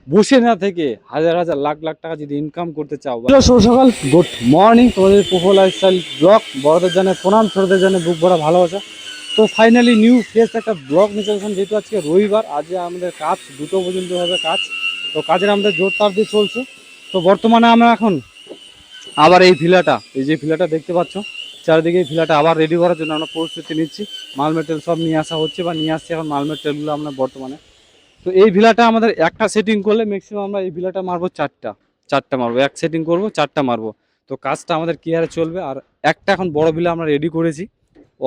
বসে না থেকে হাজার হাজার লাখ লাখ টাকা যদি ইনকাম করতে চাও, শুভ সকাল, গুড মর্নিং তোমাদের প্রোফো লাইফস্টাইল ব্লগ। বড়দের জানে প্রণাম, ছোটদের জানে বুক ভরা ভালোবাসা। তো ফাইনালি নিউ ফ্রেশ একটা ব্লগ নিয়ে চলেছেন, যেহেতু আজকে রবিবার, আজকে আমাদের কাজ 2টো পর্যন্ত হবে কাজ। তো কাজের আমাদের জোর তার দিয়ে চলছে। তো বর্তমানে আমরা এখন আবার এই ভিলাটা, এই যে ভিলাটা দেখতে পাচ্ছ চারিদিকে, এই ভিলাটা আবার রেডি করার জন্য আমরা প্রস্তুতি নিচ্ছি। মাল মেটেরিয়াল সব নিয়ে আসা হচ্ছে বা নিয়ে আসছে এখন মাল মেটেরিয়ালগুলো আমরা বর্তমানে। তো এই ভিলাটা আমাদের একটা সেটিং করলে ম্যাক্সিমাম আমরা এই ভিলাটা মারবো চারটা মারবো, এক সেটিং করবো চারটা মারবো। তো কাজটা আমাদের ক্লিয়ারে চলবে। আর একটা এখন বড় ভিলা আমরা রেডি করেছি,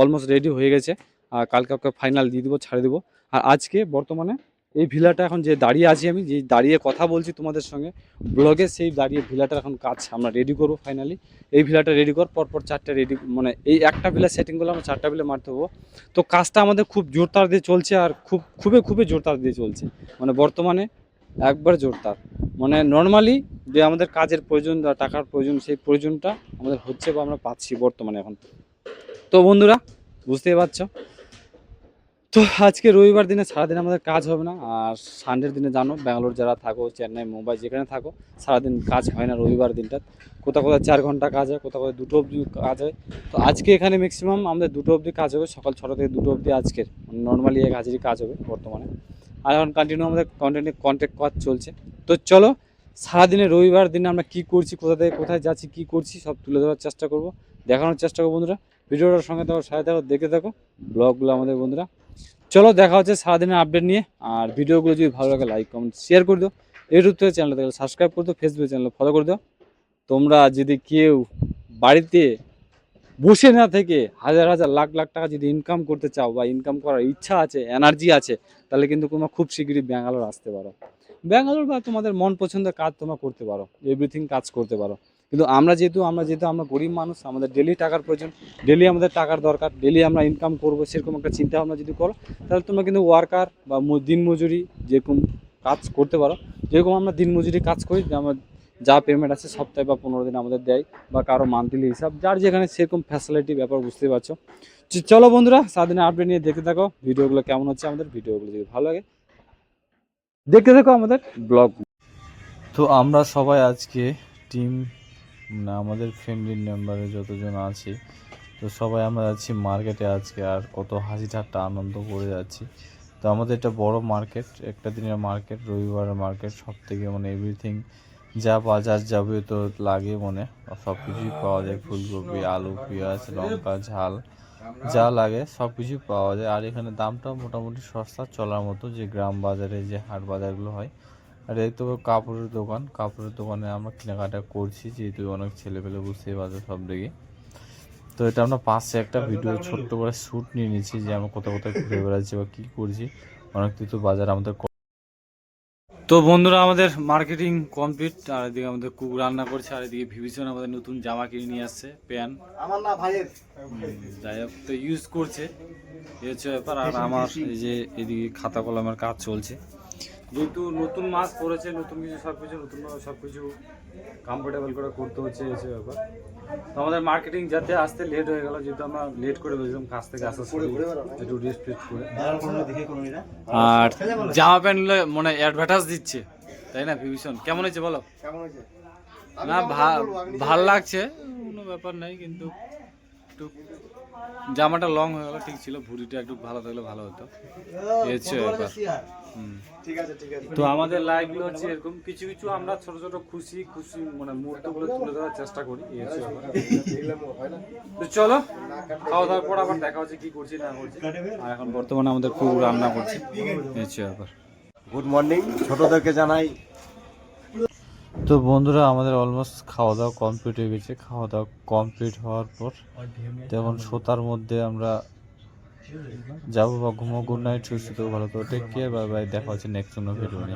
অলমোস্ট রেডি হয়ে গেছে। আর কালকে ওকে ফাইনাল দিয়ে দেবো, ছাড়ে দেবো। আর আজকে বর্তমানে এই ভিলাটা এখন যে দাঁড়িয়ে আছি, আমি যে দাঁড়িয়ে কথা বলছি তোমাদের সঙ্গে ব্লগে, সেই দাঁড়িয়ে ভিলাটার এখন কাজ আমরা রেডি করবো ফাইনালি। এই ভিলাটা রেডি কর পরপর চারটে রেডি, মানে এই একটা ভিলা সেটিং করলে আমরা চারটা ভিলা মারতে হবো। তো কাজটা আমাদের খুব জোরদার দিয়ে চলছে, আর খুবই জোরদার দিয়ে চলছে, মানে বর্তমানে একবার জোরদার। মানে নর্মালি যে আমাদের কাজের প্রয়োজন বা টাকার প্রয়োজন, সেই প্রয়োজনটা আমাদের হচ্ছে বা আমরা পাচ্ছি বর্তমানে এখন। তো বন্ধুরা বুঝতেই পারছো, তো আজকে রবিবার দিনে সারাদিন আমাদের কাজ হবে না। আর সানডের দিনে জানো, ব্যাঙ্গালোর যারা থাকো, চেন্নাই, মুম্বাই যেখানে থাকো, সারাদিন কাজ হয় না রবিবার দিনটা। কোথাও 4 ঘন্টা কাজ হয়, কোথাও 2টো অবধি কাজ হয়। তো আজকে এখানে ম্যাক্সিমাম আমাদের 2টো অবধি কাজ হবে, সকাল 6টা থেকে 2টো অবধি আজকের নর্মালি এক হাজারই কাজ হবে বর্তমানে। আর এখন কন্টিনিউ আমাদের কন্ট্যাক্ট কাজ চলছে। তো চলো সারাদিনে রবিবার দিনে আমরা কী করছি, কোথা থেকে কোথায় যাচ্ছি, কী করছি, সব তুলে ধরার চেষ্টা করব, দেখানোর চেষ্টা করবো বন্ধুরা। ভিডিওটার সঙ্গে থাকো, সাথে থাকো, দেখে থাকো ব্লগগুলো আমাদের বন্ধুরা। চলো দেখা হচ্ছে সারাদিনের আপডেট নিয়ে। আর ভিডিওগুলো যদি ভালো লাগে লাইক কমেন্ট শেয়ার করে দিও। ইউটিউব থেকে চ্যানেলটা দেখলে সাবস্ক্রাইব করে দিও, ফেসবুক চ্যানেল ফলো করে দিও। তোমরা যদি কেউ বাড়িতে বসে না থেকে হাজার হাজার লাখ লাখ টাকা যদি ইনকাম করতে চাও বা ইনকাম করার ইচ্ছা আছে, এনার্জি আছে, তাহলে কিন্তু তোমরা খুব শীঘ্রই ব্যাঙ্গালোর আসতে পারো। ব্যাঙ্গালোর বা তোমাদের মন পছন্দের কাজ তোমরা করতে পারো, এভরিথিং কাজ করতে পারো। কিন্তু আমরা যেহেতু গরিব মানুষ, আমাদের ডেলি টাকার প্রয়োজন, ডেলি আমাদের টাকার দরকার, ডেলি আমরা ইনকাম করবো, সেরকম একটা চিন্তা ভাবনা যদি করো, তাহলে তোমরা কিন্তু ওয়ার্কার বা দিনমজুরি যেরকম কাজ করতে পারো। যেরকম আমরা দিনমজুরি কাজ করি, যে আমার যা পেমেন্ট আছে সপ্তাহে বা 15 দিন আমাদের দেয়, বা কারো মান্থলি হিসাব, যার যেখানে সেরকম ফ্যাসিলিটি ব্যাপার বুঝতে পারছো। চলো বন্ধুরা সারাদিনের আপডেট নিয়ে দেখতে থাকো ভিডিওগুলো কেমন হচ্ছে। আমাদের ভিডিওগুলো যদি ভালো লাগে দেখতে থাকো আমাদের ব্লগ। তো আমরা সবাই আজকে টিম, মানে আমাদের ফ্যামিলির মেম্বারে যতজন আছি, তো সবাই আমরা যাচ্ছি মার্কেটে আজকে। আর কত হাসি ঠাট্টা আনন্দ করে যাচ্ছি। তো আমাদের এটা বড় মার্কেট, একটা দিনের মার্কেট, রবিবারের মার্কেট। সব থেকে মানে এভরিথিং যা বাজার যাবে তো লাগে, মনে সব কিছুই পাওয়া যায়। ফুলকপি, আলু, পেঁয়াজ, লঙ্কা, ঝাল যা লাগে সব কিছুই পাওয়া যায়। আর এখানে দামটাও মোটামুটি সস্তা, চলার মতো, যে গ্রাম বাজারে যে হাট বাজারগুলো হয়। আর এই তো কাপড়ের দোকান, কাপড়ের দোকানে আমরা কেনাকাটা করছি, যেহেতু অনেক ছেলেপেলে বুঝতেই পারছো সব দিকে। তো এটা আমরা পাশে একটা ভিডিও ছোট্ট করে শ্যুট নিয়ে নিচ্ছি, যে আমরা কোথাও কোথায় ঘুরে বেড়াচ্ছি বা কী করছি। অনেক কিছু বাজার আমাদের। তো বন্ধুরা আমাদের মার্কেটিং কমপ্লিট। আর এদিকে আমাদের কুক রান্না করছে, আর এদিকে ভিভিশন আমাদের নতুন জামা কিনে নিয়ে আসছে, প্যান্ট আমার না ভাইয়ের, যাই হোক তো ইউজ করছে, এই হচ্ছে ব্যাপার। আর আমার এই যে এদিকে খাতা কলমের কাজ চলছে, যেহেতু নতুন মাস পড়েছে, নতুন কিছু নতুনভাবে সব কিছু কমফোর্টেবল করে করতে হচ্ছে, এই হচ্ছে ব্যাপার। তো আমাদের মার্কেটিং যাতে আসতে লেট হয়ে গেল, যেহেতু আমরা লেট করে বসলাম কাজ থেকে আসার সময়, একটু রেস্ট করে। আর জামা প্যান্ট মানে অ্যাডভার্টাইজ দিচ্ছে, তাই না ভিভীষণ? কেমন হয়েছে বলো? না ভাল লাগছে, কোনো ব্যাপার নাই, কিন্তু একটু জামাটা লং হয়ে গেল, ঠিক ছিল, ভুঁড়িটা একটু ভালো থাকলে ভালো হতো, এই হচ্ছে ব্যাপার। তো আমাদের লাইফগুলো হচ্ছে এরকম, কিছু কিছু আমরা ছোট ছোট খুশি মানে মুহূর্তগুলো তুলে ধরার চেষ্টা করি, এই হচ্ছে ব্যাপার। তো চলো খাওয়া দাওয়ার পর আবার দেখা হচ্ছে কি করছি না করছি। আর এখন বর্তমানে আমাদের খুব রান্না করছে, এই হচ্ছে ব্যাপার। গুড মর্নিং, ছোটদেরকে জানাই। তো বন্ধুরা আমাদের অলমোস্ট খাওয়া দাওয়া কমপ্লিট হয়ে গেছে। খাওয়া দাওয়া কমপ্লিট হওয়ার পর তখন শোতার মধ্যে আমরা যাবো বা ঘুমো। গুড নাইট, সুস্থ ভালো তো, টেক কেয়ার, বাই বাই, দেখা হচ্ছে নেক্সট কোনো ভিডিও নিয়ে।